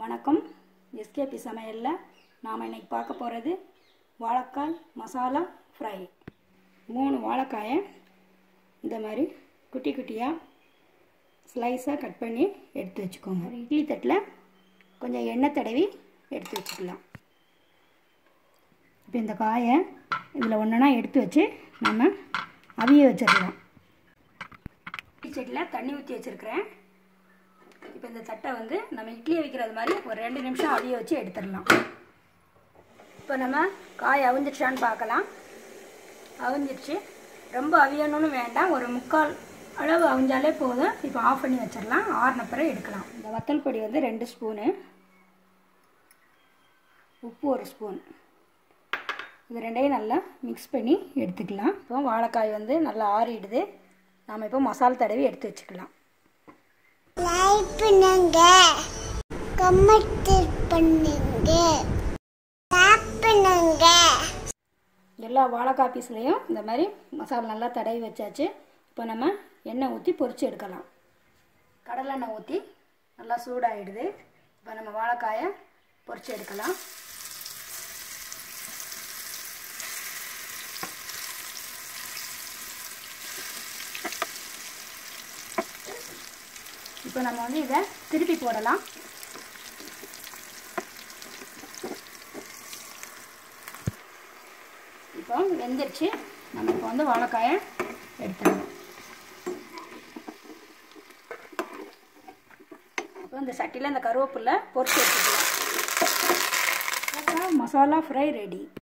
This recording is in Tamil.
வணக்கம். எஸ்கேபி சமையலில் நாம் இன்றைக்கி பார்க்க போகிறது வாழைக்காய் மசாலா ஃப்ரை. 3 வாழைக்காயை இந்த மாதிரி குட்டி குட்டியாக ஸ்லைஸாக கட் பண்ணி எடுத்து வச்சுக்கோங்க. இட்லி தட்டில் கொஞ்சம் எண்ணெய் தடவி எடுத்து வச்சுக்கலாம். இப்போ இந்த காயை இதில் ஒன்றுனா எடுத்து வச்சு நம்ம அவிய வச்சிடலாம். இட்லி சட்டியில் தண்ணி ஊற்றி வச்சுருக்கிறேன். இப்போ இந்த தட்டை வந்து நம்ம இட்லி வைக்கிறது மாதிரி ஒரு 2 நிமிஷம் அவிய வச்சு எடுத்துடலாம். இப்போ நம்ம காய் அவிஞ்சிடுச்சான்னு பார்க்கலாம். அவிஞ்சிடுச்சு. ரொம்ப அவியணும்னு வேண்டாம், ஒரு 3/4 அளவு அவிஞ்சாலே போதும். இப்போ ஆஃப் பண்ணி வச்சிடலாம். ஆறின பிறகு எடுக்கலாம். இந்த வத்தல் பொடி வந்து 2 ஸ்பூனு, உப்பு 1 ஸ்பூன், இது ரெண்டையும் நல்லா மிக்ஸ் பண்ணி எடுத்துக்கலாம். இப்போ வாழைக்காய் வந்து நல்லா ஆறிடுது. நாம் இப்போ மசாலா தடவி எடுத்து வச்சுக்கலாம். லைக் பண்ணுங்க, கமெண்ட் பண்ணுங்க, ஷேர் பண்ணுங்க. எல்லா வாழைக்காய் பீஸ்லையும் இந்த மாதிரி மசாலா நல்லா தடவி வச்சாச்சு. இப்போ நம்ம எண்ணெய் ஊற்றி பொரித்து எடுக்கலாம். கடலெண்ணெய் ஊற்றி நல்லா சூடாகிடுது. இப்போ நம்ம வாழைக்காயை பொரித்து எடுக்கலாம். இப்போ நம்ம வந்து இதை திருப்பி போடலாம். இப்போ வெந்துருச்சு. நம்ம இப்போ வந்து வாழைக்காயை எடுத்துடலாம். இப்போ இந்த சட்டியில் இந்த கருவேப்பிலை பொரிச்சு எடுத்துக்கலாம். Masala fry ready.